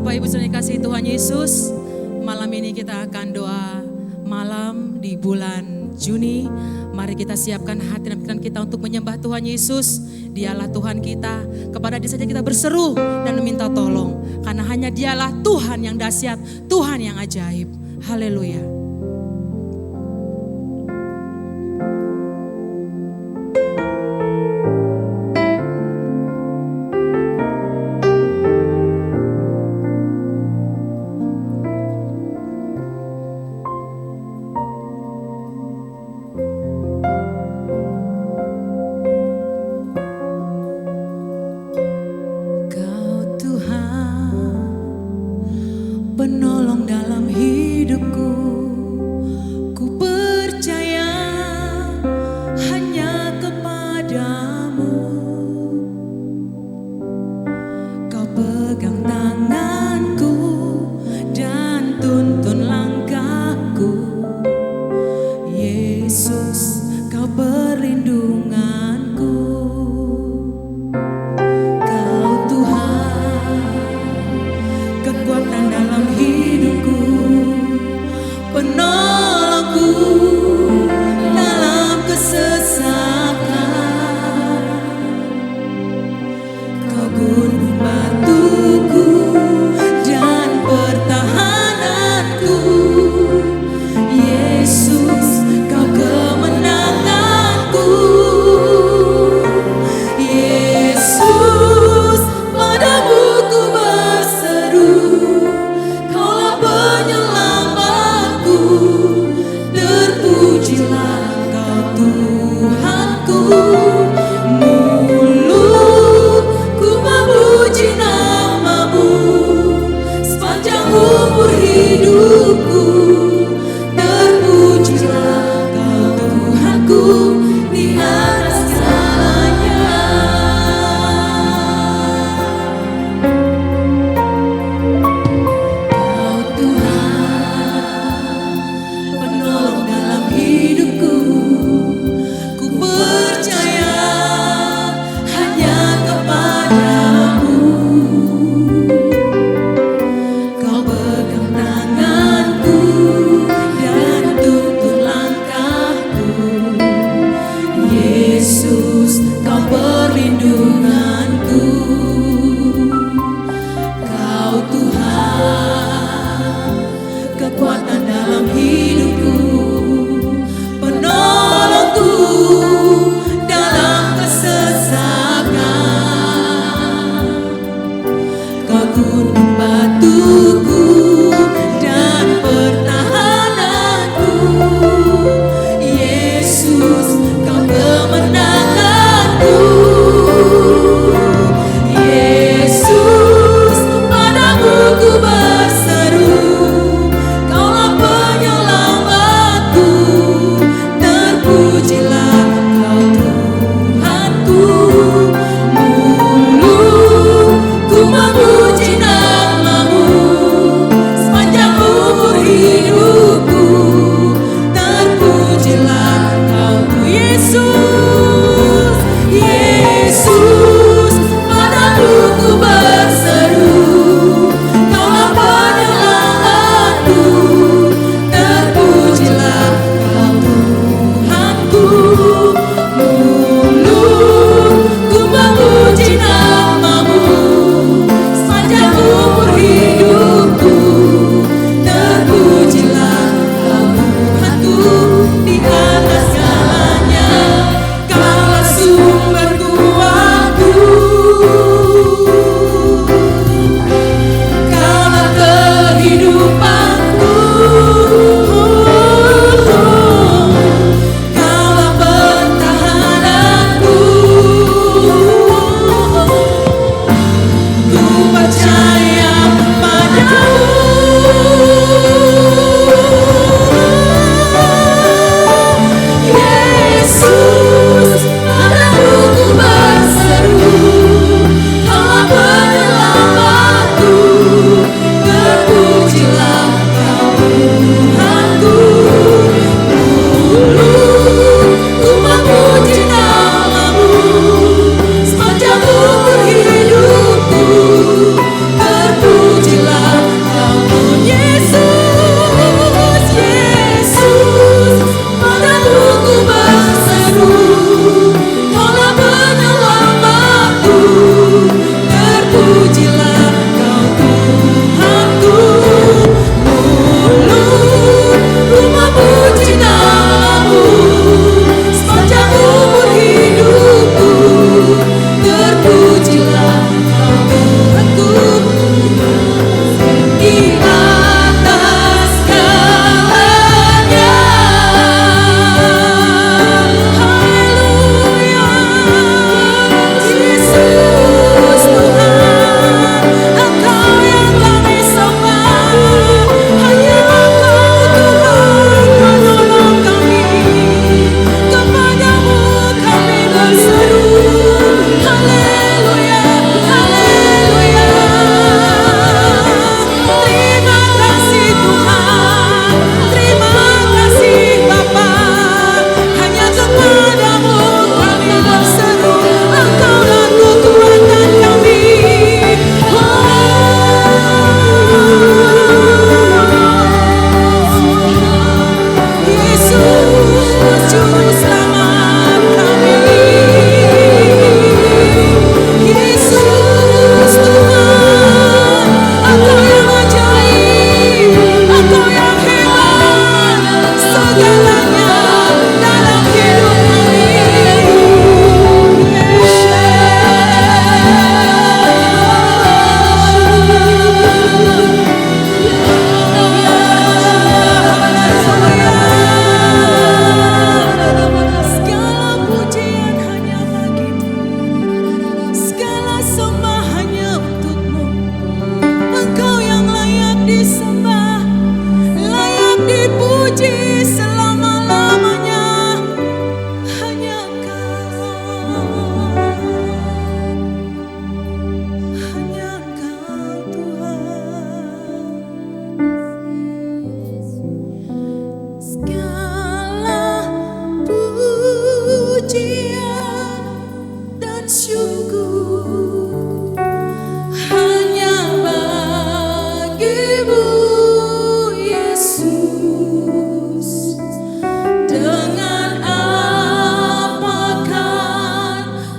Bapak Ibu sudah dikasihi Tuhan Yesus, malam ini kita akan doa malam di bulan Juni. Mari kita siapkan hati dan pikiran kita untuk menyembah Tuhan Yesus. Dialah Tuhan kita, kepada Dia saja kita berseru dan meminta tolong. Karena hanya Dialah Tuhan yang dahsyat, Tuhan yang ajaib. Haleluya. Penolong dalam hidupku,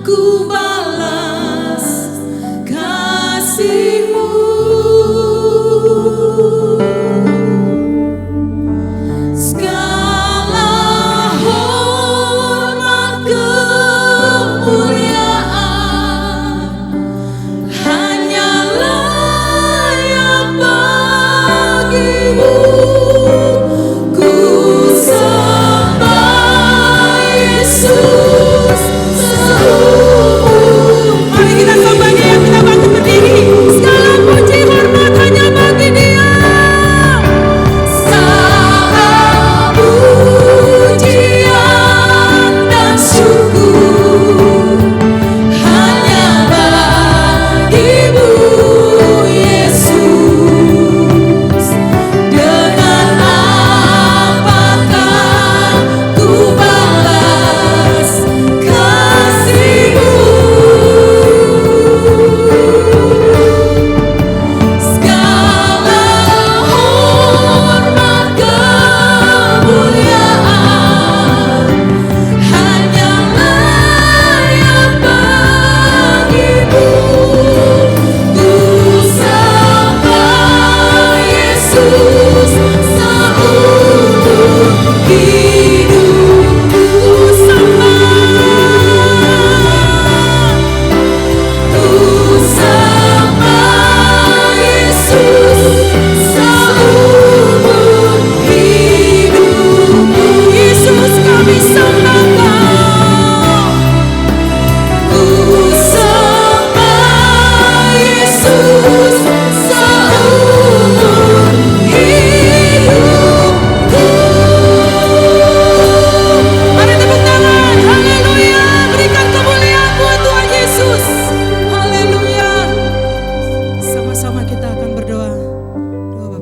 ku balas kasih-Mu. Segala hormat kemuliaan hanya layak bagi-Mu. Ku sembah Yesus seumur. Mari kita sembah Dia, kita bangkit berdiri. Segala puji hormat hanya bagi Dia. Segala pujian dan syukur hanya bagi-Mu, Yesus. Dengan apakah ku balas kasih-Mu? Segala hormat kemuliaan hanya layak bagi-Mu. Ku sembah Yesus seumur hidupku. Ku sembah Yesus seumur hidupku. Yesus, kami sembah Kau. Ku sembah Yesus seumur hidupku. Mari tepuk tangan, haleluya. Berikan kemuliaan buat Tuhan Yesus. Haleluya. Sama-sama kita akan berdoa. Doa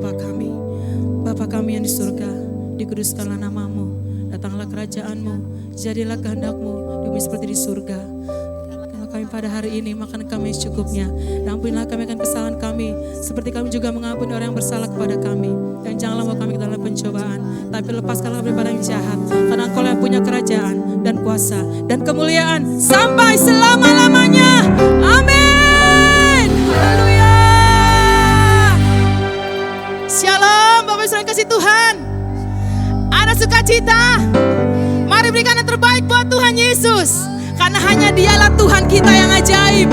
Bapa kami yang di surga, dikuduskanlah nama-Mu, datanglah kerajaan-Mu, jadilah kehendak-Mu di bumi seperti di surga. Kalau kami pada hari ini makan kami secukupnya, dan ampunilah kami akan kesalahan kami, seperti kami juga mengampuni orang yang bersalah kepada kami. Dan janganlah bawa kami ke dalam pencobaan, tapi lepaskanlah kami daripada yang jahat, karena Engkau yang punya kerajaan dan kuasa dan kemuliaan sampai selama-lamanya. Amin. Haleluya. Shalom Bapak Ibu yang kasih Tuhan. Ada sukacita. Mari berikan yang terbaik buat Tuhan Yesus, karena hanya Dialah Tuhan kita yang ajaib.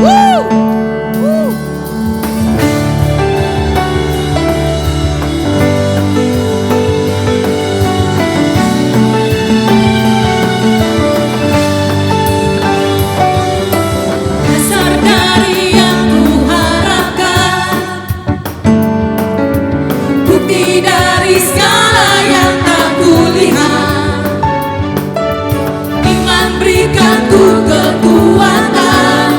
Dasar dari yang kuharapkan, bukti dari segala yang tak kulihat. Iman berikan ku kekuatan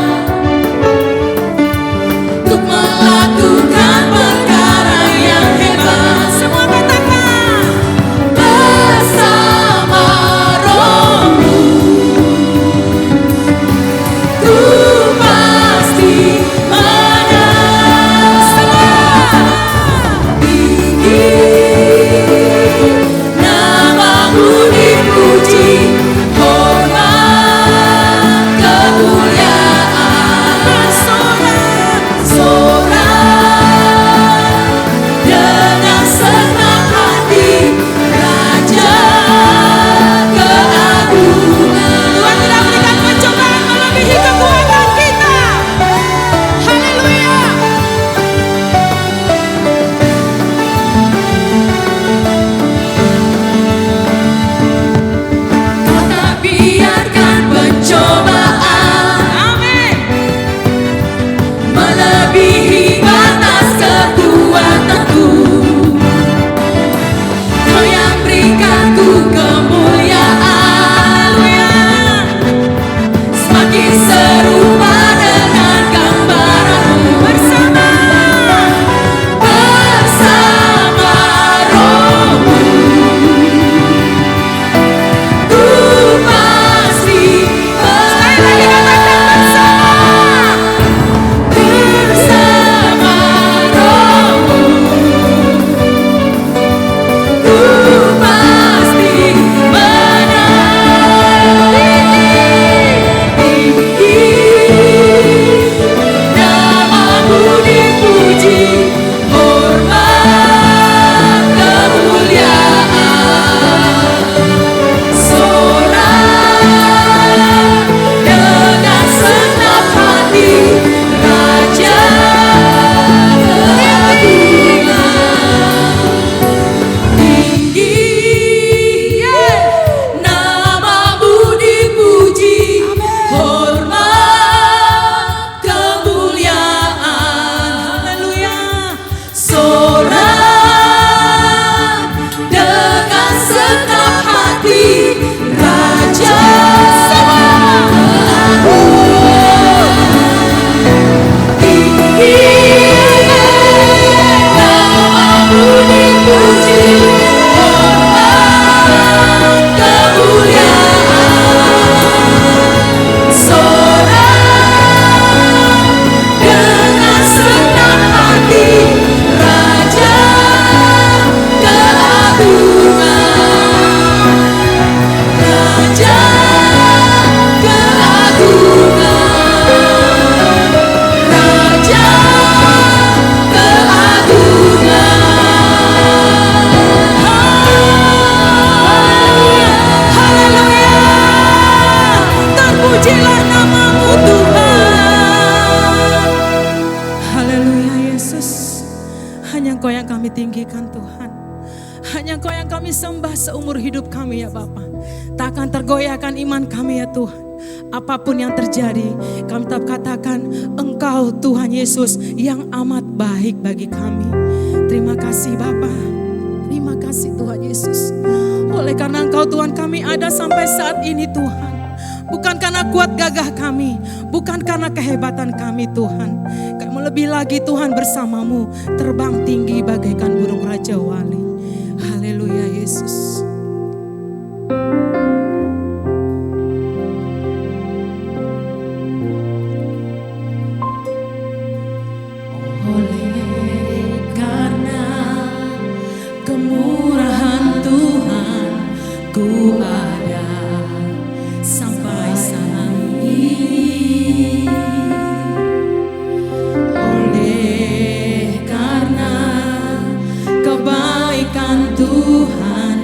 kami sembah seumur hidup kami ya Bapa. Tak akan tergoyahkan iman kami ya Tuhan. Apapun yang terjadi, kami tetap katakan Engkau Tuhan Yesus yang amat baik bagi kami. Terima kasih Bapa. Terima kasih Tuhan Yesus. Oleh karena Engkau Tuhan kami ada sampai saat ini Tuhan. Bukan karena kuat gagah kami, bukan karena kehebatan kami Tuhan. Kami lebih lagi Tuhan bersamamu, terbang tinggi bagaikan burung Raja Wali. Haleluya Yesus. Oleh karena kemurahan Tuhan, ku ada sampai saat ini. Oleh karena kebaikan Tuhan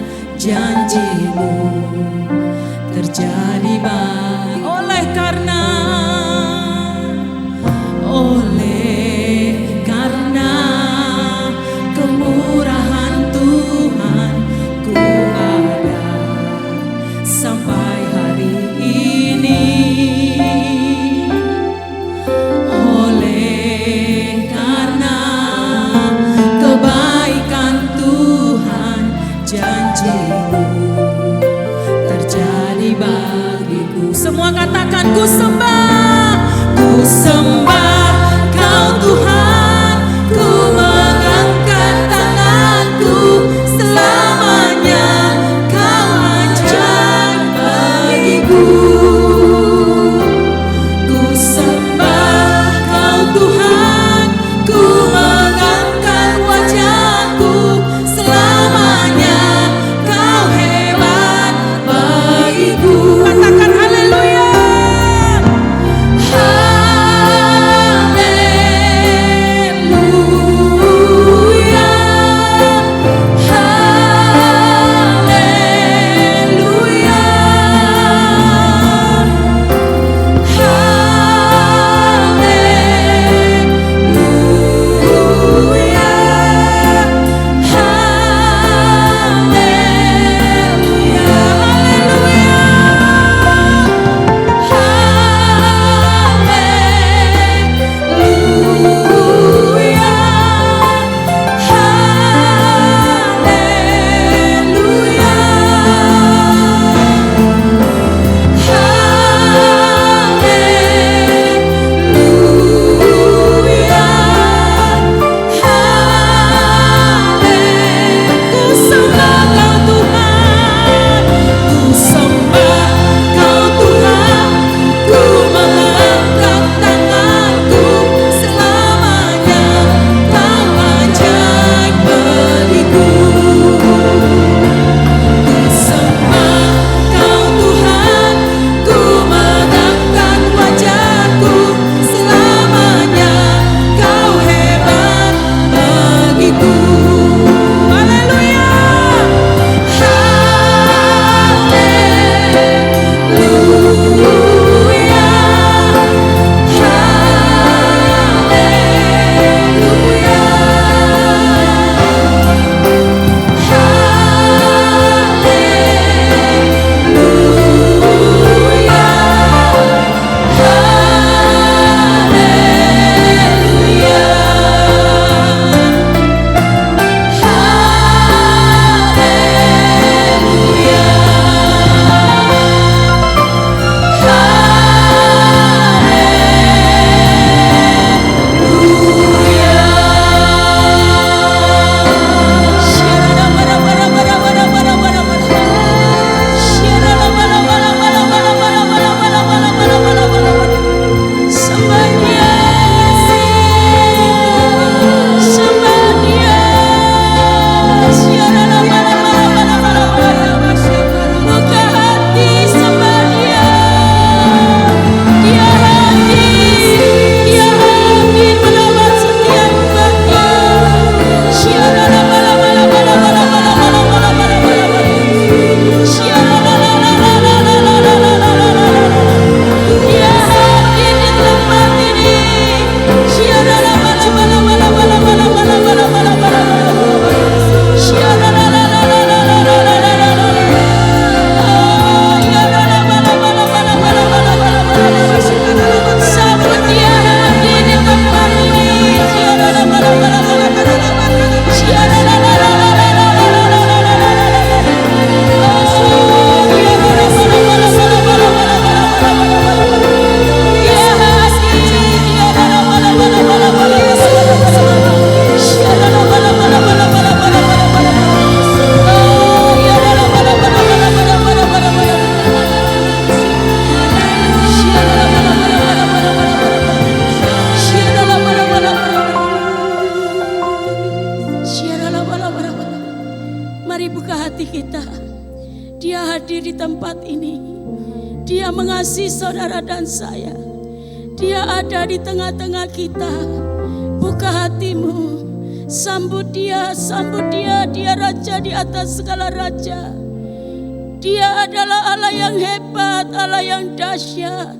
Dia mengasihi saudara dan saya. Dia ada di tengah-tengah kita. Buka hatimu, sambut dia, dia raja di atas segala raja. Dia adalah Allah yang hebat, Allah yang dahsyat,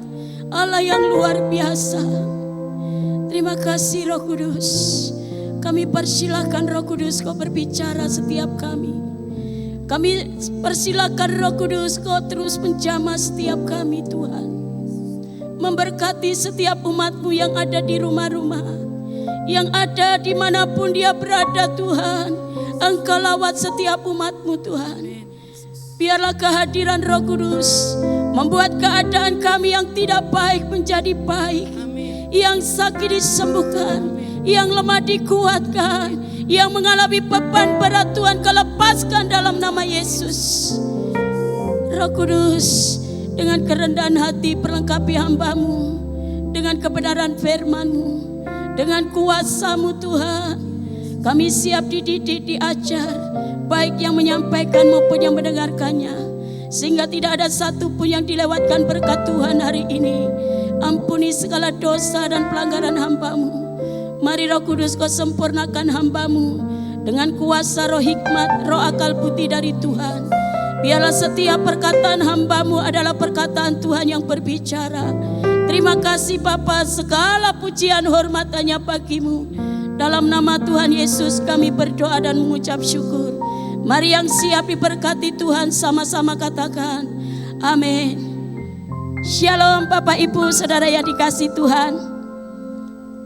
Allah yang luar biasa. Terima kasih Roh Kudus. Kami persilahkan Roh Kudus Kau berbicara setiap kami. Kami persilahkan Roh Kudus Kau terus menjamah setiap kami Tuhan. Memberkati setiap umat-Mu yang ada di rumah-rumah, yang ada dimanapun dia berada Tuhan. Engkau lawat setiap umat-Mu Tuhan. Biarlah kehadiran Roh Kudus membuat keadaan kami yang tidak baik menjadi baik. Yang sakit disembuhkan, yang lemah dikuatkan, yang mengalami beban berat Tuhan Kau lepaskan dalam nama Yesus. Roh Kudus, dengan kerendahan hati perlengkapi hamba-Mu, dengan kebenaran firman-Mu, dengan kuasa-Mu Tuhan. Kami siap dididik, diajar, baik yang menyampaikan maupun yang mendengarkannya, sehingga tidak ada satu pun yang dilewatkan berkat Tuhan hari ini. Ampuni segala dosa dan pelanggaran hamba-Mu. Mari Roh Kudus Kau sempurnakan hamba-Mu dengan kuasa roh hikmat, roh akal budi dari Tuhan. Biarlah setiap perkataan hamba-Mu adalah perkataan Tuhan yang berbicara. Terima kasih Bapa, segala pujian hormat hanya bagi-Mu. Dalam nama Tuhan Yesus kami berdoa dan mengucap syukur. Mari yang siap diberkati Tuhan sama-sama katakan amin. Shalom Bapak Ibu Saudara yang dikasihi Tuhan.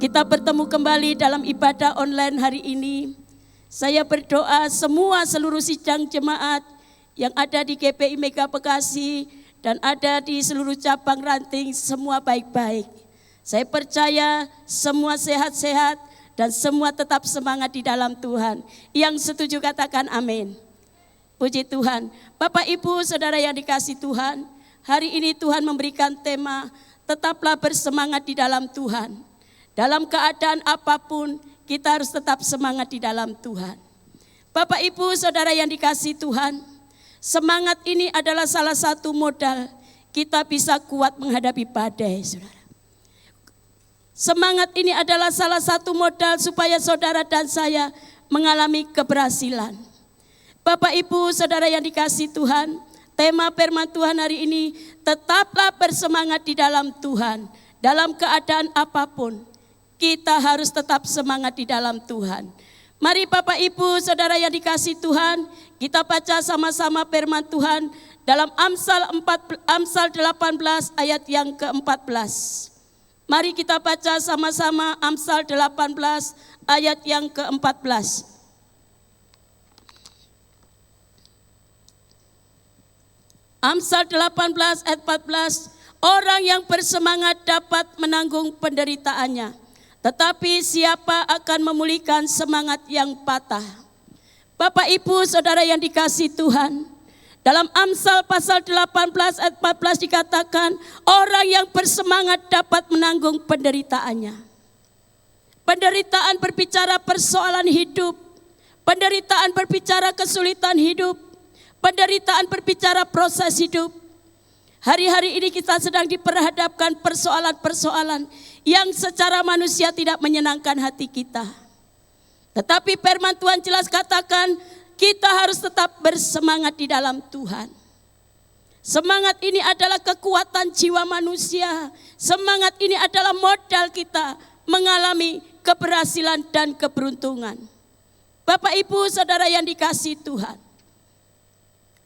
Kita bertemu kembali dalam ibadah online hari ini. Saya berdoa seluruh sidang jemaat yang ada di GPI Mega Bekasi dan ada di seluruh cabang ranting semua baik-baik. Saya percaya semua sehat-sehat dan semua tetap semangat di dalam Tuhan. Yang setuju katakan amin. Puji Tuhan. Bapak Ibu Saudara yang dikasihi Tuhan, hari ini Tuhan memberikan tema tetaplah bersemangat di dalam Tuhan. Dalam keadaan apapun kita harus tetap semangat di dalam Tuhan. Bapak Ibu Saudara yang dikasihi Tuhan, semangat ini adalah salah satu modal kita bisa kuat menghadapi badai, Saudara. Semangat ini adalah salah satu modal supaya saudara dan saya mengalami keberhasilan. Bapak Ibu Saudara yang dikasihi Tuhan, tema firman Tuhan hari ini, tetaplah bersemangat di dalam Tuhan. Dalam keadaan apapun, kita harus tetap semangat di dalam Tuhan. Mari Bapak Ibu Saudara yang dikasihi Tuhan, kita baca sama-sama firman Tuhan dalam Amsal 18 ayat yang ke-14. Mari kita baca sama-sama Amsal 18 ayat yang ke-14. Amsal 18 ayat 14. Orang yang bersemangat dapat menanggung penderitaannya, tetapi siapa akan memulihkan semangat yang patah? Bapak Ibu Saudara yang dikasihi Tuhan, dalam Amsal pasal 18 ayat 14 dikatakan, orang yang bersemangat dapat menanggung penderitaannya. Penderitaan berbicara persoalan hidup. Penderitaan berbicara kesulitan hidup. Penderitaan berbicara proses hidup. Hari-hari ini kita sedang diperhadapkan persoalan-persoalan yang secara manusia tidak menyenangkan hati kita. Tetapi firman Tuhan jelas katakan, kita harus tetap bersemangat di dalam Tuhan. Semangat ini adalah kekuatan jiwa manusia. Semangat ini adalah modal kita mengalami keberhasilan dan keberuntungan. Bapak Ibu Saudara yang dikasihi Tuhan,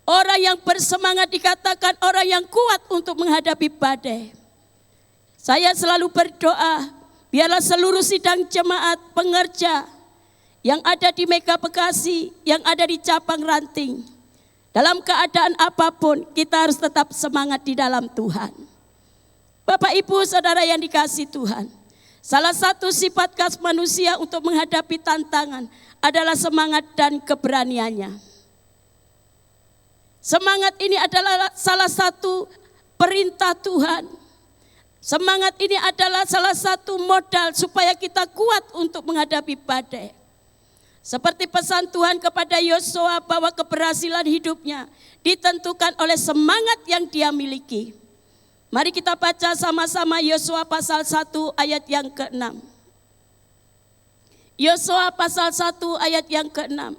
orang yang bersemangat dikatakan orang yang kuat untuk menghadapi badai. Saya selalu berdoa, biarlah seluruh sidang jemaat pengerja yang ada di Mega Bekasi, yang ada di cabang ranting, dalam keadaan apapun kita harus tetap semangat di dalam Tuhan. Bapak Ibu Saudara yang dikasihi Tuhan, salah satu sifat khas manusia untuk menghadapi tantangan adalah semangat dan keberaniannya. Semangat ini adalah salah satu perintah Tuhan. Semangat ini adalah salah satu modal supaya kita kuat untuk menghadapi badai. Seperti pesan Tuhan kepada Yosua bahwa keberhasilan hidupnya ditentukan oleh semangat yang dia miliki. Mari kita baca sama-sama Yosua pasal 1 ayat yang ke-6. Yosua pasal 1 ayat yang ke-6.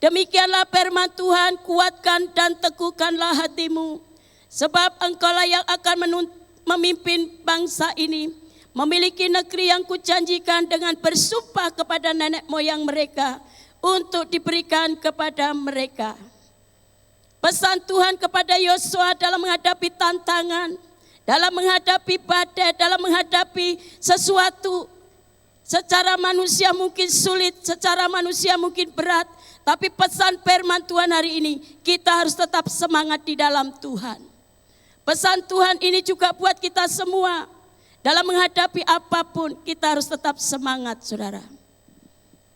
Demikianlah firman Tuhan, kuatkan dan teguhkanlah hatimu, sebab engkaulah yang akan memimpin bangsa ini, memiliki negeri yang kujanjikan dengan bersumpah kepada nenek moyang mereka untuk diberikan kepada mereka. Pesan Tuhan kepada Yosua dalam menghadapi tantangan, dalam menghadapi badai, dalam menghadapi sesuatu secara manusia mungkin sulit, secara manusia mungkin berat. Tapi pesan firman Tuhan hari ini, kita harus tetap semangat di dalam Tuhan. Pesan Tuhan ini juga buat kita semua. Dalam menghadapi apapun, kita harus tetap semangat, saudara.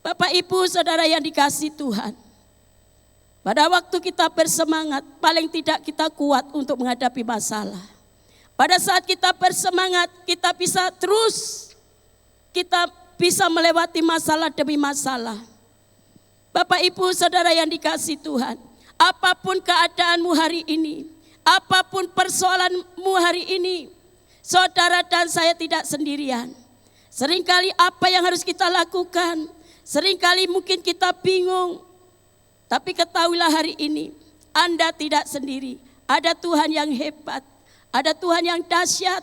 Bapak, Ibu, saudara yang dikasihi Tuhan. Pada waktu kita bersemangat, paling tidak kita kuat untuk menghadapi masalah. Pada saat kita bersemangat, kita bisa melewati masalah demi masalah. Bapak, Ibu, saudara yang dikasihi Tuhan, apapun keadaanmu hari ini, apapun persoalanmu hari ini, saudara dan saya tidak sendirian. Seringkali apa yang harus kita lakukan, seringkali mungkin kita bingung. Tapi ketahuilah hari ini, Anda tidak sendiri. Ada Tuhan yang hebat, ada Tuhan yang dahsyat,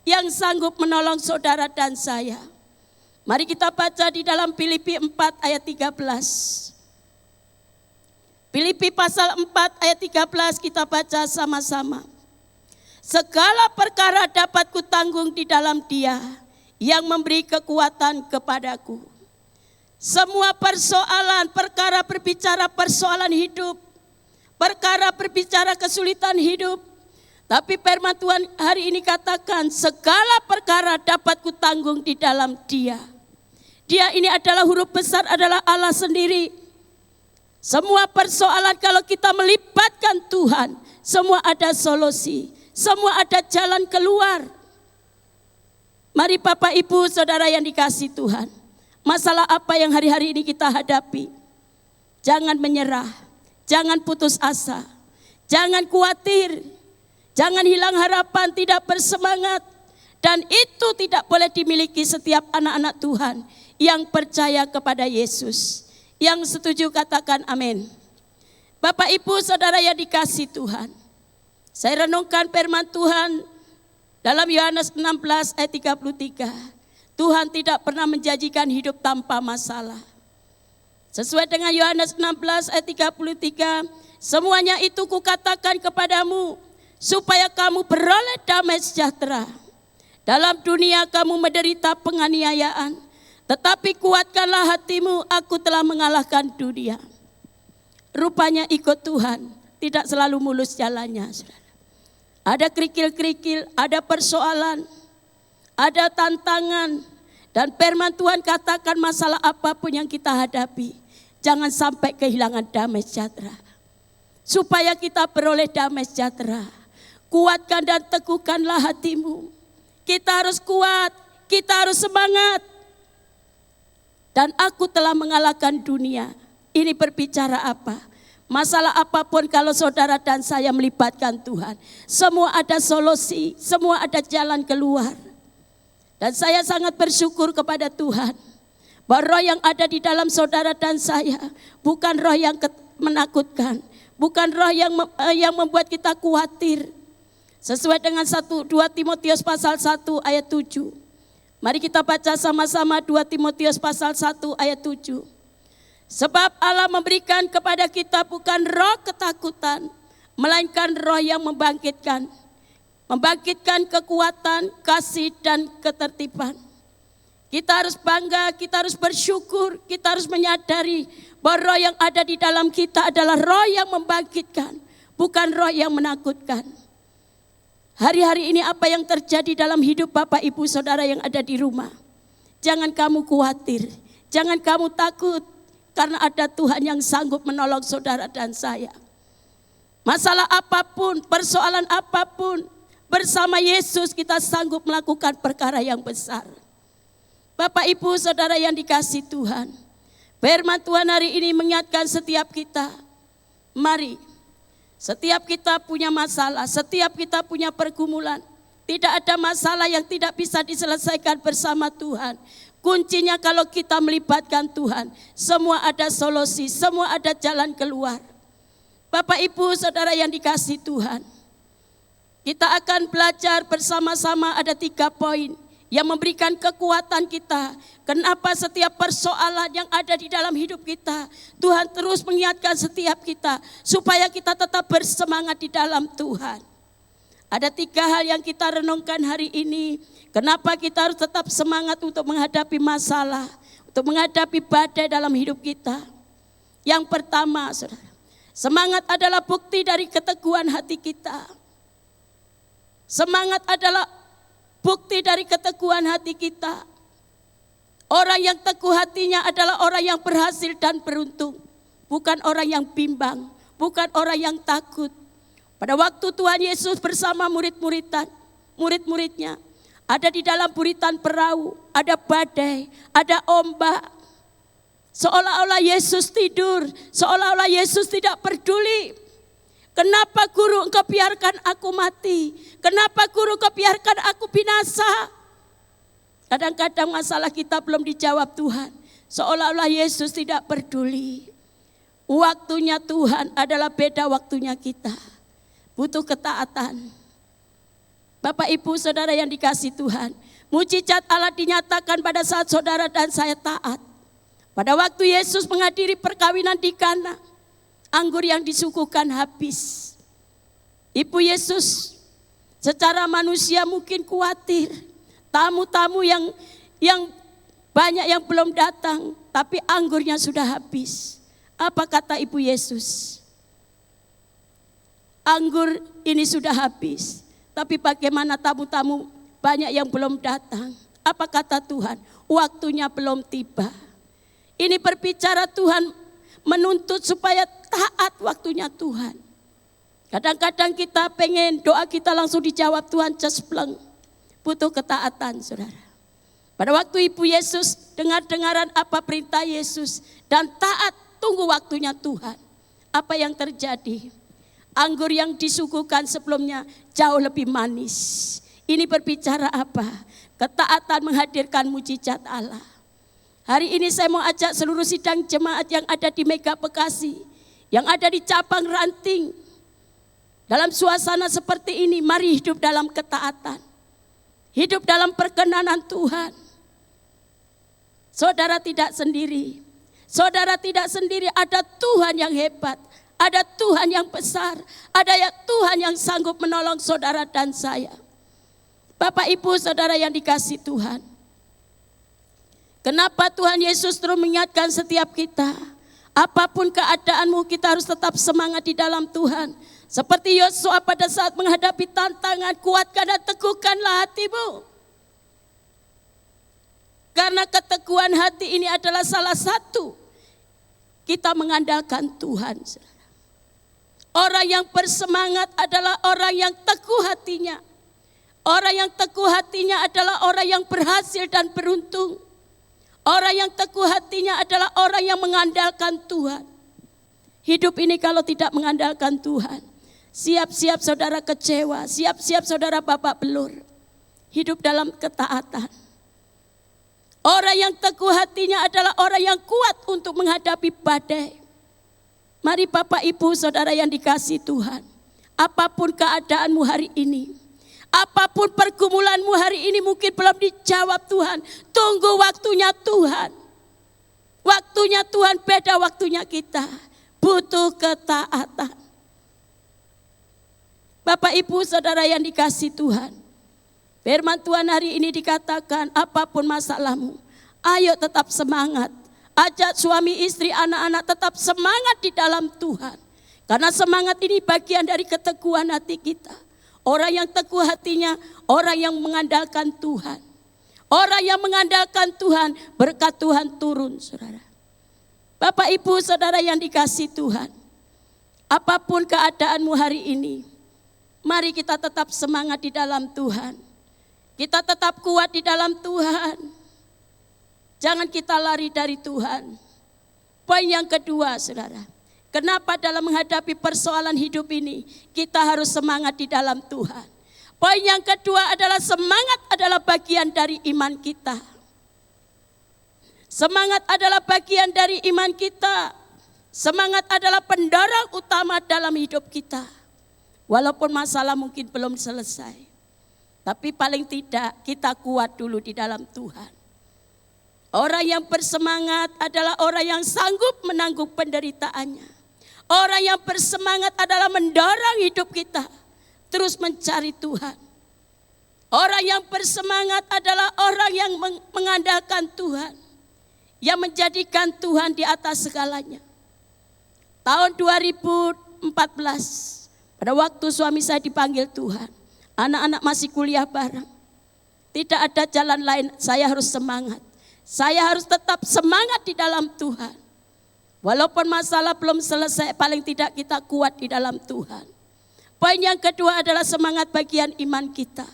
yang sanggup menolong saudara dan saya. Mari kita baca di dalam Filipi 4 ayat 13. Filipi pasal 4 ayat 13 kita baca sama-sama. Segala perkara dapat kutanggung di dalam Dia yang memberi kekuatan kepadaku. Semua persoalan, perkara berbicara persoalan hidup, perkara berbicara kesulitan hidup. Tapi firman Tuhan hari ini katakan, segala perkara dapat kutanggung di dalam Dia. Dia ini adalah huruf besar, adalah Allah sendiri. Semua persoalan kalau kita melibatkan Tuhan, semua ada solusi, semua ada jalan keluar. Mari Bapak, Ibu, saudara yang dikasihi Tuhan. Masalah apa yang hari-hari ini kita hadapi? Jangan menyerah, jangan putus asa, jangan khawatir, jangan hilang harapan, tidak bersemangat. Dan itu tidak boleh dimiliki setiap anak-anak Tuhan yang percaya kepada Yesus. Yang setuju katakan amin. Bapak, Ibu, saudara yang dikasihi Tuhan, saya renungkan firman Tuhan dalam Yohanes 16 ayat 33. Tuhan tidak pernah menjanjikan hidup tanpa masalah. Sesuai dengan Yohanes 16 ayat 33, semuanya itu kukatakan kepadamu supaya kamu beroleh damai sejahtera. Dalam dunia kamu menderita penganiayaan, tetapi kuatkanlah hatimu, aku telah mengalahkan dunia. Rupanya ikut Tuhan tidak selalu mulus jalannya, saudara. Ada kerikil-kerikil, ada persoalan, ada tantangan. Dan firman Tuhan katakan masalah apapun yang kita hadapi, jangan sampai kehilangan damai sejahtera. Supaya kita beroleh damai sejahtera, kuatkan dan teguhkanlah hatimu. Kita harus kuat, kita harus semangat. Dan aku telah mengalahkan dunia. Ini berbicara apa? Masalah apapun kalau saudara dan saya melibatkan Tuhan, semua ada solusi, semua ada jalan keluar. Dan saya sangat bersyukur kepada Tuhan, bahwa roh yang ada di dalam saudara dan saya bukan roh yang menakutkan, bukan roh yang membuat kita khawatir. Sesuai dengan 2 Timotius pasal 1 ayat 7. Mari kita baca sama-sama 2 Timotius pasal 1 ayat 7. Sebab Allah memberikan kepada kita bukan roh ketakutan, melainkan roh yang membangkitkan kekuatan, kasih dan ketertiban. Kita harus bangga, kita harus bersyukur, kita harus menyadari bahwa roh yang ada di dalam kita adalah roh yang membangkitkan, bukan roh yang menakutkan. Hari-hari ini apa yang terjadi dalam hidup Bapak, Ibu, saudara yang ada di rumah. Jangan kamu khawatir, jangan kamu takut, karena ada Tuhan yang sanggup menolong saudara dan saya. Masalah apapun, persoalan apapun, bersama Yesus kita sanggup melakukan perkara yang besar. Bapak, Ibu, saudara yang dikasihi Tuhan, firman Tuhan hari ini mengingatkan setiap kita. Mari, Setiap kita punya masalah, setiap kita punya pergumulan. Tidak ada masalah yang tidak bisa diselesaikan bersama Tuhan. Kuncinya kalau kita melibatkan Tuhan, semua ada solusi, semua ada jalan keluar. Bapak, Ibu, Saudara yang dikasihi Tuhan, kita akan belajar bersama-sama ada 3 poin yang memberikan kekuatan kita. Kenapa setiap persoalan yang ada di dalam hidup kita, Tuhan terus mengingatkan setiap kita supaya kita tetap bersemangat di dalam Tuhan. Ada 3 hal yang kita renungkan hari ini. Kenapa kita harus tetap semangat untuk menghadapi masalah, untuk menghadapi badai dalam hidup kita. Yang pertama, Saudara, semangat adalah bukti dari keteguhan hati kita. Semangat adalah bukti dari keteguhan hati kita. Orang yang teguh hatinya adalah orang yang berhasil dan beruntung. Bukan orang yang bimbang, bukan orang yang takut. Pada waktu Tuhan Yesus bersama murid-muridnya, ada di dalam buritan perahu, ada badai, ada ombak. Seolah-olah Yesus tidur, seolah-olah Yesus tidak peduli. Kenapa Guru engkau biarkan aku mati? Kenapa Guru engkau biarkan aku binasa? Kadang-kadang masalah kita belum dijawab Tuhan. Seolah-olah Yesus tidak peduli. Waktunya Tuhan adalah beda waktunya kita. Butuh ketaatan. Bapak, Ibu, Saudara yang dikasihi Tuhan, mujizat Allah dinyatakan pada saat saudara dan saya taat. Pada waktu Yesus menghadiri perkawinan di Kana, anggur yang disuguhkan habis. Ibu Yesus secara manusia mungkin khawatir. Tamu-tamu yang banyak yang belum datang, tapi anggurnya sudah habis. Apa kata Ibu Yesus? Anggur ini sudah habis. Tapi bagaimana tamu-tamu banyak yang belum datang? Apa kata Tuhan? Waktunya belum tiba. Ini berbicara Tuhan menuntut supaya taat waktunya Tuhan. Kadang-kadang kita pengen doa kita langsung dijawab Tuhan cespleng. Butuh ketaatan, Saudara. Pada waktu Ibu Yesus dengar-dengaran apa perintah Yesus dan taat tunggu waktunya Tuhan. Apa yang terjadi? Anggur yang disuguhkan sebelumnya jauh lebih manis. Ini berbicara apa? Ketaatan menghadirkan mujizat Allah. Hari ini saya mau ajak seluruh sidang jemaat yang ada di Mega Bekasi, yang ada di cabang Ranting. Dalam suasana seperti ini, mari hidup dalam ketaatan. Hidup dalam perkenanan Tuhan. Saudara tidak sendiri. Saudara tidak sendiri, ada Tuhan yang hebat. Ada Tuhan yang besar, ada Tuhan yang sanggup menolong saudara dan saya. Bapak, Ibu, Saudara yang dikasihi Tuhan. Kenapa Tuhan Yesus terus mengingatkan setiap kita? Apapun keadaanmu, kita harus tetap semangat di dalam Tuhan. Seperti Yosua pada saat menghadapi tantangan, kuatkan dan teguhkanlah hatimu. Karena keteguhan hati ini adalah salah satu kita mengandalkan Tuhan. Orang yang bersemangat adalah orang yang teguh hatinya. Orang yang teguh hatinya adalah orang yang berhasil dan beruntung. Orang yang teguh hatinya adalah orang yang mengandalkan Tuhan. Hidup ini kalau tidak mengandalkan Tuhan, siap-siap saudara kecewa, siap-siap saudara babak belur. Hidup dalam ketaatan. Orang yang teguh hatinya adalah orang yang kuat untuk menghadapi badai. Mari Bapak, Ibu, Saudara yang dikasihi Tuhan. Apapun keadaanmu hari ini, apapun pergumulanmu hari ini mungkin belum dijawab Tuhan. Tunggu waktunya Tuhan. Waktunya Tuhan beda waktunya kita. Butuh ketaatan. Bapak, Ibu, Saudara yang dikasihi Tuhan. Firman Tuhan hari ini dikatakan apapun masalahmu, ayo tetap semangat. Ajak suami, istri, anak-anak tetap semangat di dalam Tuhan. Karena semangat ini bagian dari keteguhan hati kita. Orang yang teguh hatinya, orang yang mengandalkan Tuhan. Orang yang mengandalkan Tuhan, berkat Tuhan turun, saudara. Bapak, Ibu, Saudara yang dikasihi Tuhan. Apapun keadaanmu hari ini, mari kita tetap semangat di dalam Tuhan. Kita tetap kuat di dalam Tuhan. Jangan kita lari dari Tuhan. Poin yang kedua, saudara. Kenapa dalam menghadapi persoalan hidup ini kita harus semangat di dalam Tuhan. Poin yang kedua adalah semangat adalah bagian dari iman kita. Semangat adalah bagian dari iman kita. Semangat adalah pendorong utama dalam hidup kita. Walaupun masalah mungkin belum selesai. Tapi paling tidak kita kuat dulu di dalam Tuhan. Orang yang bersemangat adalah orang yang sanggup menanggung penderitaannya. Orang yang bersemangat adalah mendorong hidup kita terus mencari Tuhan. Orang yang bersemangat adalah orang yang mengandalkan Tuhan. Yang menjadikan Tuhan di atas segalanya. Tahun 2014, pada waktu suami saya dipanggil Tuhan. Anak-anak masih kuliah bareng. Tidak ada jalan lain, saya harus semangat. Saya harus tetap semangat di dalam Tuhan. Walaupun masalah belum selesai, paling tidak kita kuat di dalam Tuhan. Poin yang kedua adalah semangat bagian iman kita.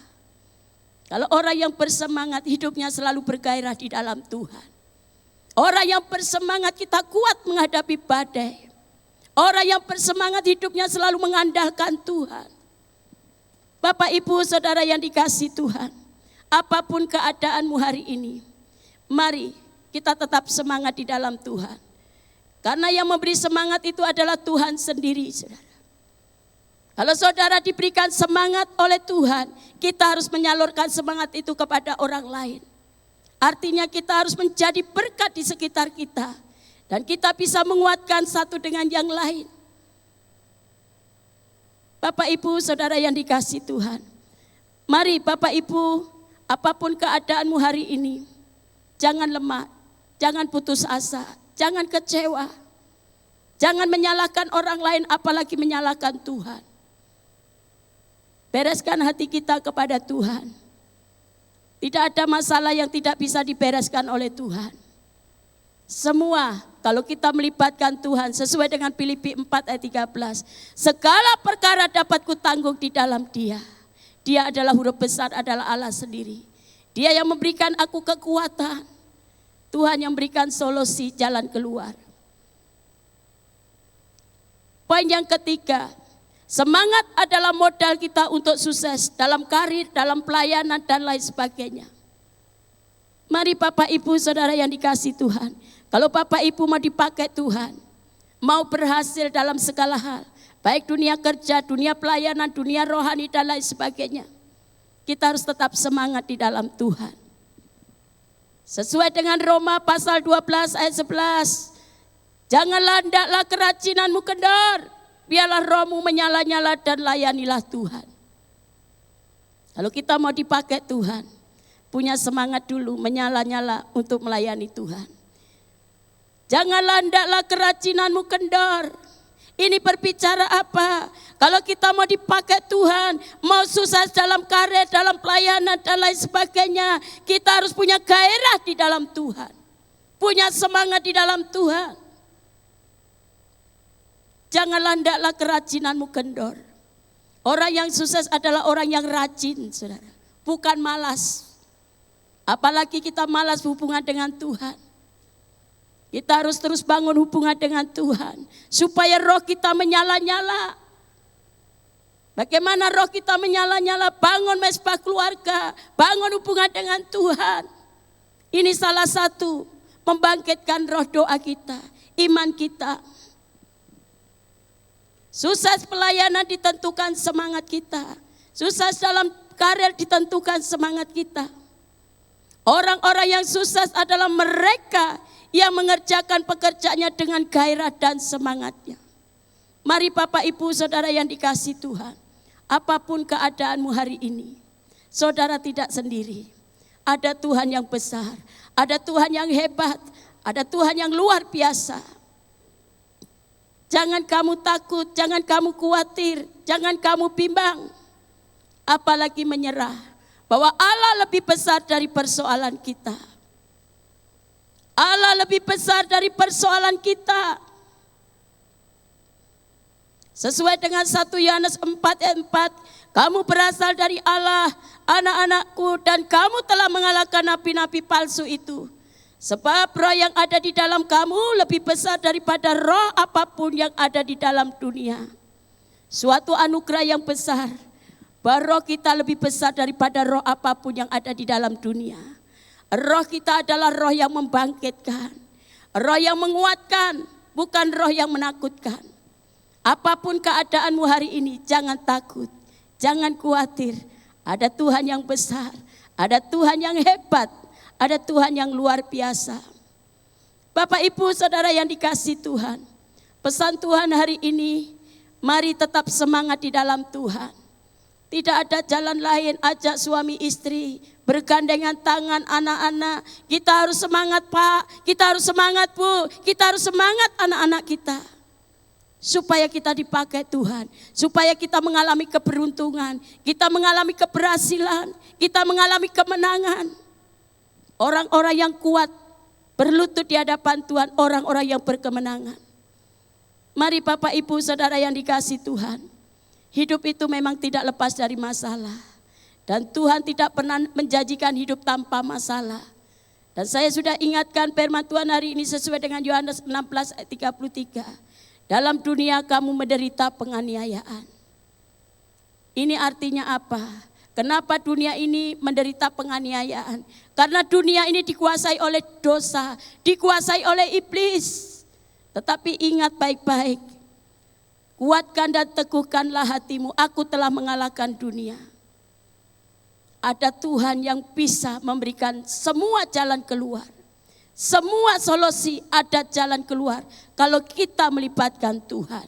Kalau orang yang bersemangat, hidupnya selalu bergairah di dalam Tuhan. Orang yang bersemangat, kita kuat menghadapi badai. Orang yang bersemangat, hidupnya selalu mengandalkan Tuhan. Bapak, Ibu, Saudara yang dikasihi Tuhan, apapun keadaanmu hari ini, mari kita tetap semangat di dalam Tuhan. Karena yang memberi semangat itu adalah Tuhan sendiri, saudara. Kalau saudara diberikan semangat oleh Tuhan, kita harus menyalurkan semangat itu kepada orang lain. Artinya kita harus menjadi berkat di sekitar kita. Dan kita bisa menguatkan satu dengan yang lain. Bapak, Ibu, Saudara yang dikasihi Tuhan. Mari Bapak, Ibu, apapun keadaanmu hari ini, jangan lemah, jangan putus asa, jangan kecewa. Jangan menyalahkan orang lain, apalagi menyalahkan Tuhan. Bereskan hati kita kepada Tuhan. Tidak ada masalah yang tidak bisa dibereskan oleh Tuhan. Semua kalau kita melibatkan Tuhan sesuai dengan Filipi 4 ayat 13. Segala perkara dapat kutanggung di dalam Dia. Dia adalah huruf besar, adalah Allah sendiri. Dia yang memberikan aku kekuatan. Tuhan yang memberikan solusi jalan keluar. Poin yang ketiga, semangat adalah modal kita untuk sukses dalam karir, dalam pelayanan dan lain sebagainya. Mari Bapak, Ibu, Saudara yang dikasihi Tuhan. Kalau Bapak, Ibu mau dipakai Tuhan, mau berhasil dalam segala hal, baik dunia kerja, dunia pelayanan, dunia rohani dan lain sebagainya, kita harus tetap semangat di dalam Tuhan. Sesuai dengan Roma pasal 12 ayat 11. Janganlah hendaklah kerajinanmu kendor, biarlah rohmu menyala-nyala dan layanilah Tuhan. Kalau kita mau dipakai Tuhan, punya semangat dulu menyala-nyala untuk melayani Tuhan. Janganlah hendaklah kerajinanmu kendor. Ini berbicara apa? Kalau kita mau dipakai Tuhan, mau sukses dalam karir, dalam pelayanan dan lain sebagainya, kita harus punya gairah di dalam Tuhan. Punya semangat di dalam Tuhan. Janganlah hendaklah kerajinanmu kendor. Orang yang sukses adalah orang yang rajin, saudara. Bukan malas. Apalagi kita malas hubungan dengan Tuhan. Kita harus terus bangun hubungan dengan Tuhan. Supaya roh kita menyala-nyala. Bagaimana roh kita menyala-nyala? Bangun mesbah keluarga. Bangun hubungan dengan Tuhan. Ini salah satu membangkitkan roh doa kita. Iman kita. Sukses pelayanan ditentukan semangat kita. Sukses dalam karir ditentukan semangat kita. Orang-orang yang sukses adalah mereka yang mengerjakan pekerjaannya dengan gairah dan semangatnya. Mari Bapak, Ibu, Saudara yang dikasihi Tuhan. Apapun keadaanmu hari ini, saudara tidak sendiri. Ada Tuhan yang besar, ada Tuhan yang hebat, ada Tuhan yang luar biasa. Jangan kamu takut, jangan kamu khawatir, jangan kamu bimbang. Apalagi menyerah bahwa Allah lebih besar dari persoalan kita. Allah lebih besar dari persoalan kita. Sesuai dengan 1 Yohanes 4 ayat 4, kamu berasal dari Allah, anak-anakku, dan kamu telah mengalahkan nabi-nabi palsu itu. Sebab roh yang ada di dalam kamu lebih besar daripada roh apapun yang ada di dalam dunia. Suatu anugerah yang besar, bahwa roh kita lebih besar daripada roh apapun yang ada di dalam dunia. Roh kita adalah roh yang membangkitkan, roh yang menguatkan, bukan roh yang menakutkan. Apapun keadaanmu hari ini, jangan takut, jangan khawatir. Ada Tuhan yang besar, ada Tuhan yang hebat, ada Tuhan yang luar biasa. Bapak, Ibu, Saudara yang dikasihi Tuhan, pesan Tuhan hari ini, mari tetap semangat di dalam Tuhan. Tidak ada jalan lain, ajak suami istri, bergandengan tangan anak-anak. Kita harus semangat Pak, kita harus semangat Bu, kita harus semangat anak-anak kita. Supaya kita dipakai Tuhan, supaya kita mengalami keberuntungan, kita mengalami keberhasilan, kita mengalami kemenangan. Orang-orang yang kuat berlutut di hadapan Tuhan, orang-orang yang berkemenangan. Mari Bapak Ibu Saudara yang dikasihi Tuhan, hidup itu memang tidak lepas dari masalah. Dan Tuhan tidak pernah menjanjikan hidup tanpa masalah. Dan saya sudah ingatkan firman Tuhan hari ini sesuai dengan Yohanes 16 ayat 33. Dalam dunia kamu menderita penganiayaan. Ini artinya apa? Kenapa dunia ini menderita penganiayaan? Karena dunia ini dikuasai oleh dosa, dikuasai oleh iblis. Tetapi ingat baik-baik, kuatkan dan teguhkanlah hatimu, aku telah mengalahkan dunia. Ada Tuhan yang bisa memberikan semua jalan keluar. Semua solusi ada jalan keluar kalau kita melibatkan Tuhan.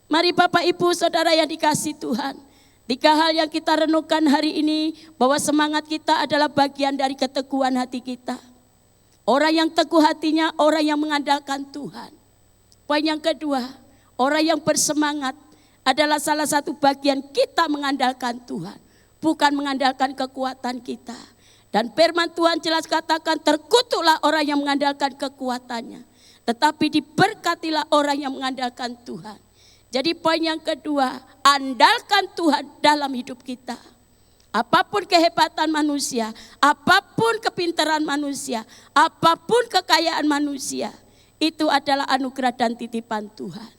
Mari Bapak Ibu Saudara yang dikasihi Tuhan, 3 hal yang kita renungkan hari ini, bahwa semangat kita adalah bagian dari keteguhan hati kita. Orang yang teguh hatinya, orang yang mengandalkan Tuhan. Poin yang kedua, orang yang bersemangat adalah salah satu bagian kita mengandalkan Tuhan, bukan mengandalkan kekuatan kita. Dan firman Tuhan jelas katakan, terkutuklah orang yang mengandalkan kekuatannya, tetapi diberkatilah orang yang mengandalkan Tuhan. Jadi poin yang kedua, andalkan Tuhan dalam hidup kita. Apapun kehebatan manusia, apapun kepintaran manusia, apapun kekayaan manusia, itu adalah anugerah dan titipan Tuhan.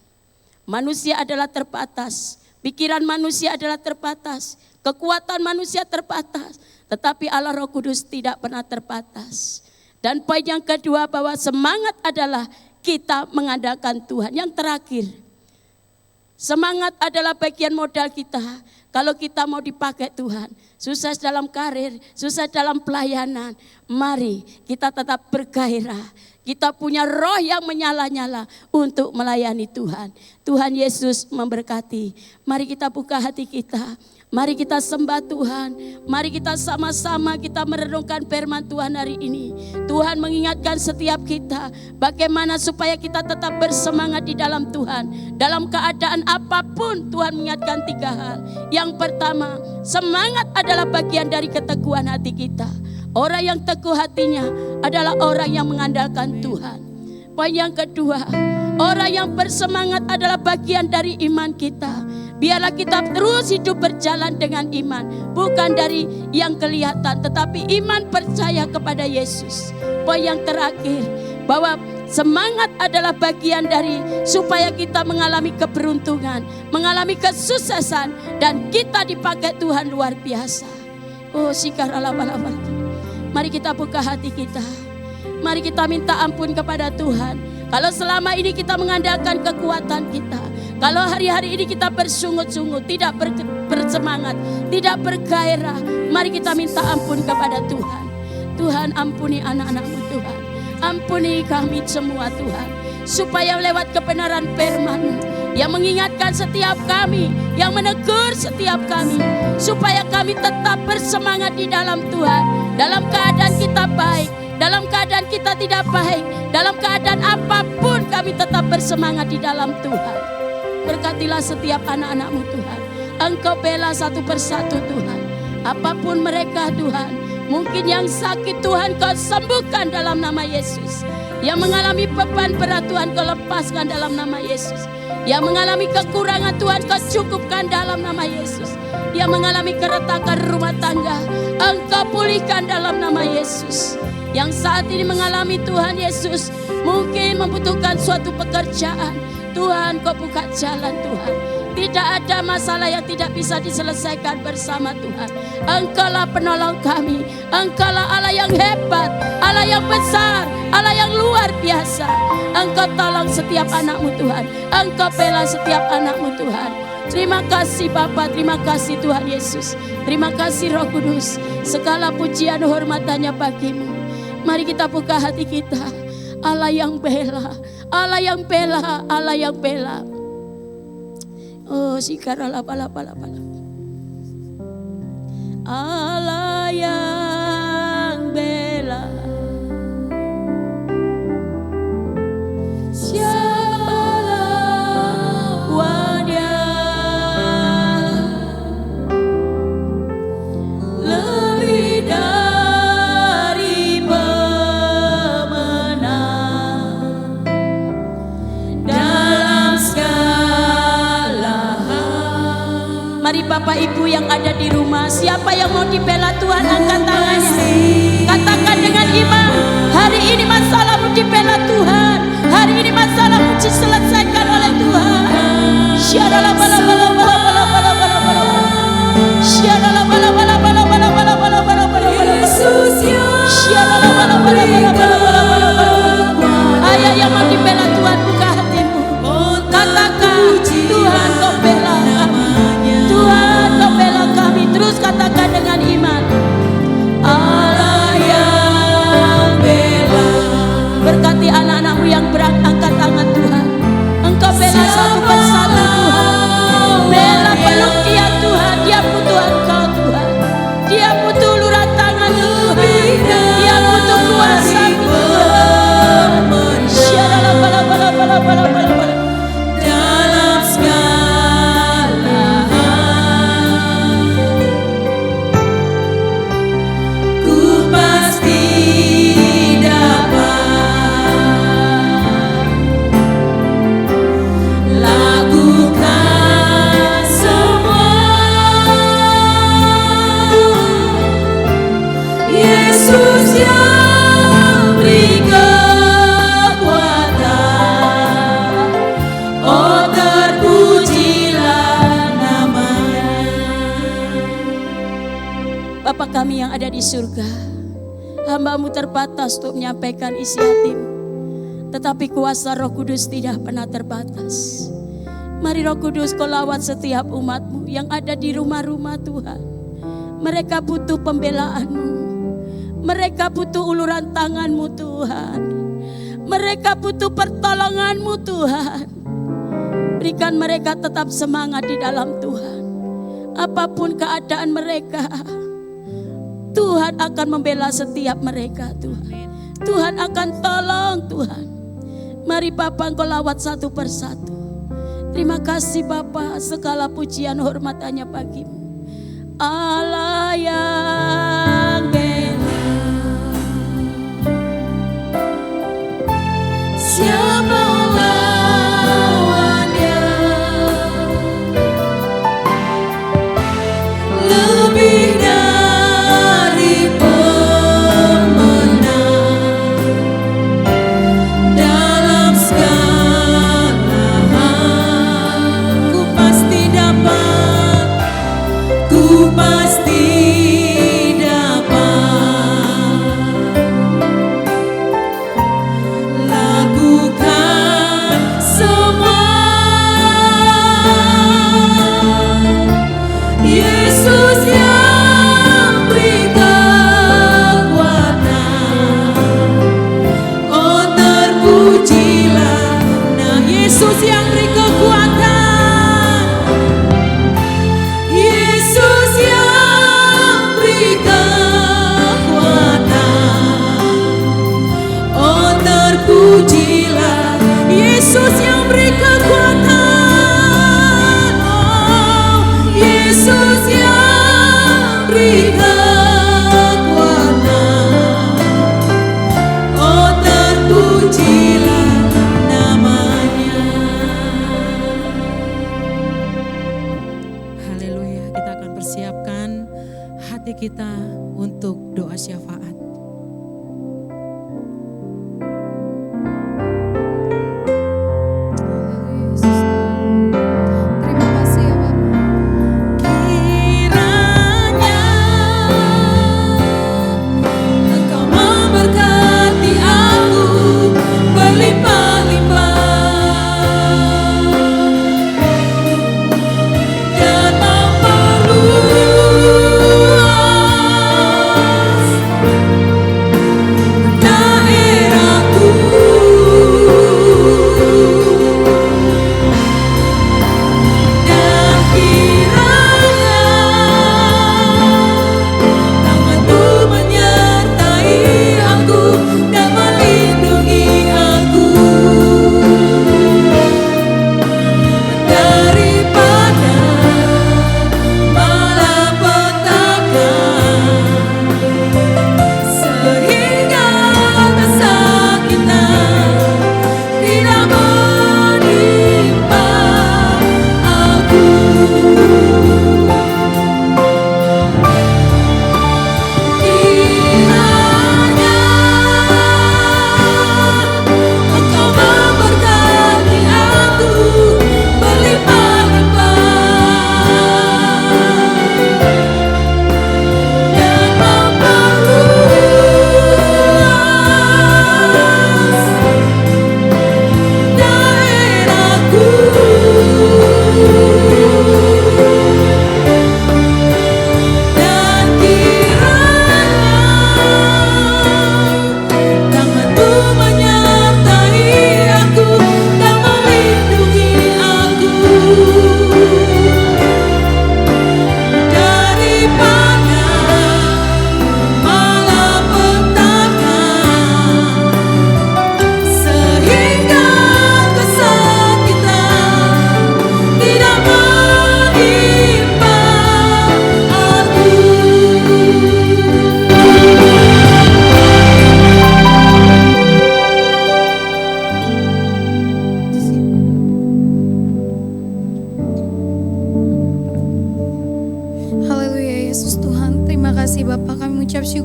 Manusia adalah terbatas, pikiran manusia adalah terbatas, kekuatan manusia terbatas, tetapi Allah Roh Kudus tidak pernah terbatas. Dan poin yang kedua, bahwa semangat adalah kita mengandalkan Tuhan. Yang terakhir, semangat adalah bagian modal kita. Kalau kita mau dipakai Tuhan, sukses dalam karir, sukses dalam pelayanan, mari kita tetap bergairah. Kita punya roh yang menyala-nyala untuk melayani Tuhan. Tuhan Yesus memberkati. Mari kita buka hati kita. Mari kita sembah Tuhan. Mari kita sama-sama kita merenungkan firman Tuhan hari ini. Tuhan mengingatkan setiap kita bagaimana supaya kita tetap bersemangat di dalam Tuhan. Dalam keadaan apapun Tuhan mengingatkan 3 hal. Yang pertama, semangat adalah bagian dari keteguhan hati kita. Orang yang teguh hatinya adalah orang yang mengandalkan Tuhan. Poin yang kedua, orang yang bersemangat adalah bagian dari iman kita. Biarlah kita terus hidup berjalan dengan iman, bukan dari yang kelihatan, tetapi iman percaya kepada Yesus. Poin yang terakhir, bahwa semangat adalah bagian dari supaya kita mengalami keberuntungan, mengalami kesuksesan, dan kita dipakai Tuhan luar biasa. Oh, sikaralabalabal. Mari kita buka hati kita. Mari kita minta ampun kepada Tuhan. Kalau selama ini kita mengandalkan kekuatan kita, kalau hari-hari ini kita bersungut-sungut, tidak bersemangat, tidak bergairah, mari kita minta ampun kepada Tuhan. Tuhan, ampuni anak-anak-Mu Tuhan. Ampuni kami semua Tuhan. Supaya lewat kebenaran firman-Mu yang mengingatkan setiap kami, yang menegur setiap kami, supaya kami tetap bersemangat di dalam Tuhan. Dalam keadaan kita baik, dalam keadaan kita tidak baik, dalam keadaan apapun kami tetap bersemangat di dalam Tuhan. Berkatilah setiap anak-anak-Mu Tuhan. Engkau bela satu persatu Tuhan. Apapun mereka Tuhan, mungkin yang sakit Tuhan Kau sembuhkan dalam nama Yesus. Yang mengalami beban berat Tuhan Kau lepaskan dalam nama Yesus. Yang mengalami kekurangan Tuhan Kau cukupkan dalam nama Yesus. Yang mengalami keretakan rumah tangga Engkau pulihkan dalam nama Yesus. Yang saat ini mengalami Tuhan Yesus mungkin membutuhkan suatu pekerjaan, Tuhan Kau buka jalan Tuhan. Tidak ada masalah yang tidak bisa diselesaikan bersama Tuhan. Engkaulah penolong kami. Engkaulah Allah yang hebat, Allah yang besar, Allah yang luar biasa. Engkau tolong setiap anak-Mu Tuhan. Engkau bela setiap anak-Mu Tuhan. Terima kasih Bapa, terima kasih Tuhan Yesus. Terima kasih Roh Kudus. Segala pujian hormatannya bagi-Mu. Mari kita buka hati kita. Allah yang bela, Allah yang bela, Allah yang bela. Oh, sikara pala. Allah yang bela. Siapa lawannya? Lebih dari pemenang dalam segala. Mari Bapak Ibu yang ada di rumah, siapa yang mau dibela Tuhan angkat tangannya. Katakan dengan iman, hari ini masalahmu dibela Tuhan. Hari ini masalahmu diselesaikan oleh Tuhan. Syarala bala bala bala bala bala bala bala. Syarala bala bala bala bala bala bala bala bala. Yesus ya. Syarala bala bala bala bala bala bala bala. Ayah yang mau dibela Tuhan, buka hatimu. Katakan, Tuhan Kau bela kami. Tuhan Kau bela kami. Terus katakan dengan iman. Allah yang bela. Berkati anak-anak-Mu yang berangkat tangan Tuhan. Engkau bela satu persatu Tuhan. Bela peluk dia Tuhan. Dia butuh Engkau Tuhan. Dia butuh uluran tangan Tuhan. Dia butuh kuasa Tuhan. Syarala bala bala bala bala bala bala. Dalam segala ku pasti dapat lakukan semua. Yesus yang beri kekuatan, oh terpujilah namanya. Bapa kami yang ada di surga, hamba-Mu terbatas untuk menyampaikan isi hati-Mu, tetapi kuasa Roh Kudus tidak pernah terbatas. Mari Roh Kudus Kau lawat setiap umat-Mu yang ada di rumah-rumah Tuhan. Mereka butuh pembelaan-Mu. Mereka butuh uluran tangan-Mu Tuhan. Mereka butuh pertolongan-Mu Tuhan. Berikan mereka tetap semangat di dalam Tuhan. Apapun keadaan mereka, Tuhan akan membela setiap mereka Tuhan. Tuhan akan tolong Tuhan. Mari Bapa Engkau lawat satu persatu. Terima kasih Bapa, segala pujian hormat hanya bagi-Mu. Allah yang bela. Siapa lawannya? Lebih dari pemenang dalam segala hal. Ku pasti dapat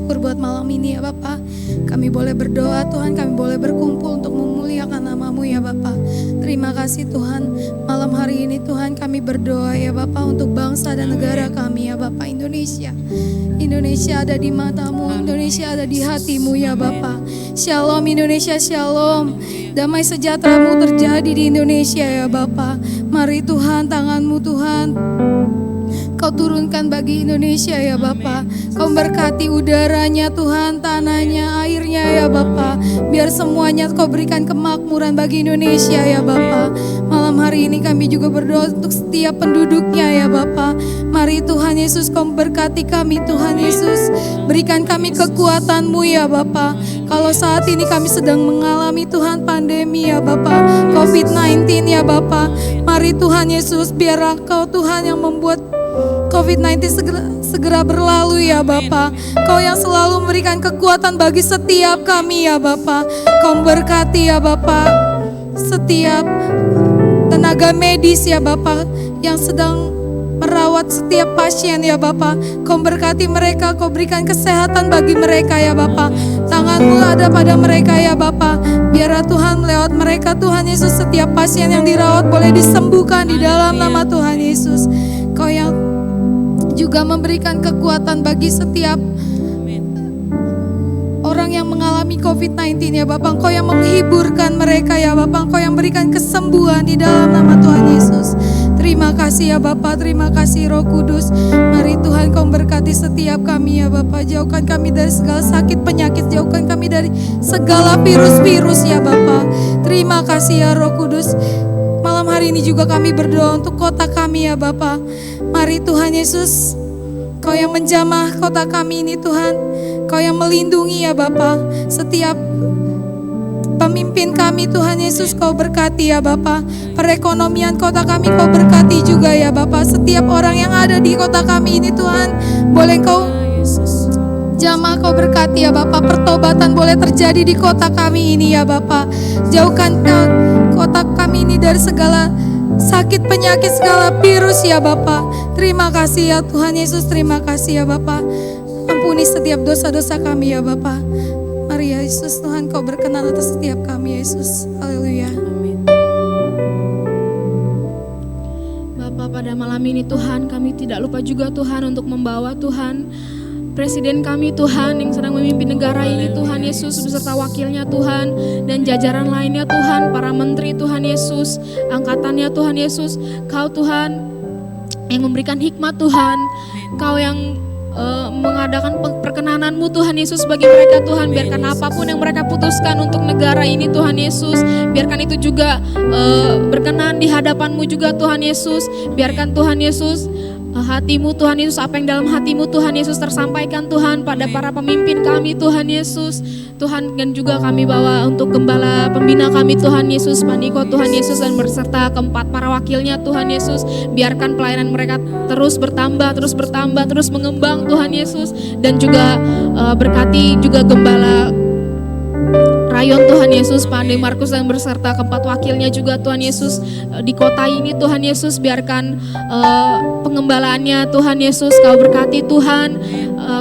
bersyukur buat malam ini ya Bapa. Kami boleh berdoa Tuhan, kami boleh berkumpul untuk memuliakan nama-Mu ya Bapa. Terima kasih Tuhan, malam hari ini Tuhan kami berdoa ya Bapa untuk bangsa dan negara kami ya Bapa, Indonesia. Indonesia ada di mata-Mu, Indonesia ada di hati-Mu ya Bapa. Shalom Indonesia, shalom. Damai sejahtera-Mu terjadi di Indonesia ya Bapa. Mari Tuhan, tangan-Mu Tuhan Kau turunkan bagi Indonesia ya Bapa. Kau berkati udaranya Tuhan, tanahnya, airnya ya Bapa. Biar semuanya Kau berikan kemakmuran bagi Indonesia ya Bapa. Malam hari ini kami juga berdoa untuk setiap penduduknya ya Bapa. Mari Tuhan Yesus Kau berkati kami Tuhan Yesus. Berikan kami kekuatan-Mu ya Bapa. Kalau saat ini kami sedang mengalami Tuhan pandemi ya Bapa, COVID-19 ya Bapa. Mari Tuhan Yesus, biarlah Kau Tuhan yang membuat COVID-19 segera berlalu ya Bapa. Kau yang selalu memberikan kekuatan bagi setiap kami ya Bapa. Kau berkati ya Bapa setiap tenaga medis ya Bapa yang sedang merawat setiap pasien ya Bapa. Kau berkati mereka, Kau berikan kesehatan bagi mereka ya Bapa. Tangan-Mu ada pada mereka ya Bapa. Biarlah Tuhan lewat mereka Tuhan Yesus setiap pasien yang dirawat boleh disembuhkan di dalam nama Tuhan Yesus. Kau yang juga memberikan kekuatan bagi setiap orang yang mengalami COVID-19 ya Bapak. Engkau yang menghiburkan mereka ya Bapak. Engkau yang berikan kesembuhan di dalam nama Tuhan Yesus. Terima kasih ya Bapak, terima kasih Roh Kudus. Mari Tuhan Kau berkati setiap kami ya Bapak. Jauhkan kami dari segala sakit penyakit, jauhkan kami dari segala virus-virus ya Bapak. Terima kasih ya Roh Kudus. Malam hari ini juga kami berdoa untuk kota kami ya Bapak. Mari Tuhan Yesus, Kau yang menjamah kota kami ini Tuhan. Kau yang melindungi ya Bapa. Setiap pemimpin kami Tuhan Yesus Kau berkati ya Bapa. Perekonomian kota kami Kau berkati juga ya Bapa. Setiap orang yang ada di kota kami ini Tuhan, boleh Kau jamah, Kau berkati ya Bapa. Pertobatan boleh terjadi di kota kami ini ya Bapa. Jauhkan kota kami ini dari segala sakit penyakit, segala virus ya Bapa. Terima kasih ya Tuhan Yesus, terima kasih ya Bapa. Ampuni setiap dosa-dosa kami ya Bapa. Mari ya Yesus, Tuhan Kau berkenan atas setiap kami Yesus. Haleluya. Bapa, pada malam ini Tuhan, kami tidak lupa juga Tuhan untuk membawa Tuhan Presiden kami Tuhan yang sedang memimpin negara ini Tuhan Yesus, beserta wakilnya Tuhan dan jajaran lainnya Tuhan, para menteri Tuhan Yesus, angkatannya Tuhan Yesus. Kau Tuhan yang memberikan hikmat Tuhan, Kau yang mengadakan perkenanan-Mu Tuhan Yesus bagi mereka Tuhan. Biarkan apapun yang mereka putuskan untuk negara ini Tuhan Yesus, biarkan itu juga berkenan di hadapan-Mu juga Tuhan Yesus. Biarkan Tuhan Yesus hati-Mu Tuhan Yesus, apa yang dalam hati-Mu Tuhan Yesus tersampaikan Tuhan pada para pemimpin kami Tuhan Yesus. Tuhan, dan juga kami bawa untuk gembala pembina kami Tuhan Yesus, Paniko Tuhan Yesus, dan berserta keempat para wakilnya Tuhan Yesus. Biarkan pelayanan mereka terus bertambah, terus mengembang Tuhan Yesus. Dan juga berkati juga gembala Rayon Tuhan Yesus, Pak Ande Markus dan berserta keempat wakilnya juga Tuhan Yesus di kota ini Tuhan Yesus. Biarkan pengembalaannya Tuhan Yesus Kau berkati Tuhan.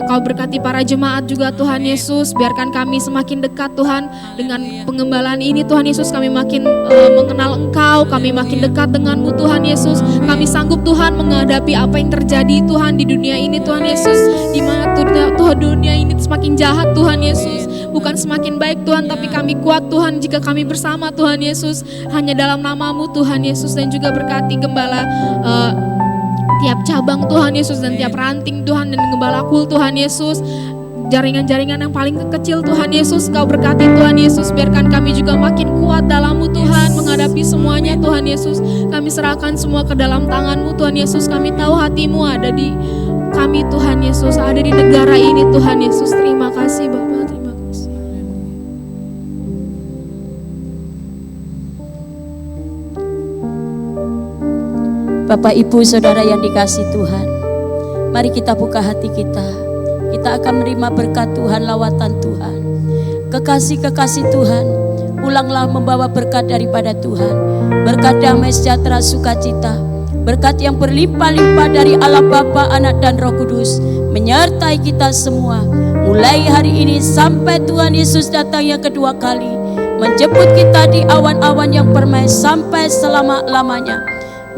Kau berkati para jemaat juga Tuhan Yesus. Biarkan kami semakin dekat Tuhan dengan pengembalaan ini Tuhan Yesus. Kami makin mengenal Engkau, kami makin dekat dengan-Mu Tuhan Yesus. Kami sanggup Tuhan menghadapi apa yang terjadi Tuhan di dunia ini Tuhan Yesus. Di mana Tuhan dunia ini semakin jahat Tuhan Yesus. Bukan semakin baik Tuhan, tapi kami kuat Tuhan jika kami bersama Tuhan Yesus. Hanya dalam nama-Mu Tuhan Yesus. Dan juga berkati gembala tiap cabang Tuhan Yesus dan tiap ranting Tuhan, dan gembala kul Tuhan Yesus, jaringan-jaringan yang paling kecil Tuhan Yesus. Kau berkati Tuhan Yesus. Biarkan kami juga makin kuat dalam-Mu Tuhan, menghadapi semuanya Tuhan Yesus. Kami serahkan semua ke dalam tangan-Mu Tuhan Yesus. Kami tahu hati-Mu ada di kami Tuhan Yesus, ada di negara ini Tuhan Yesus. Terima kasih Bapa, terima kasih. Bapak Ibu Saudara yang dikasih Tuhan, mari kita buka hati kita. Kita akan menerima berkat Tuhan, lawatan Tuhan. Kekasih-kekasih Tuhan, ulanglah membawa berkat daripada Tuhan. Berkat damai sejahtera sukacita, berkat yang berlimpah-limpah dari Allah Bapa, Anak dan Roh Kudus menyertai kita semua. mulai hari ini sampai Tuhan Yesus datang yang kedua kali, menjemput kita di awan-awan yang permai sampai selama-lamanya.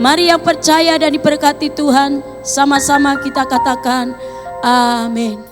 Mari yang percaya dan diberkati Tuhan, sama-sama kita katakan amin.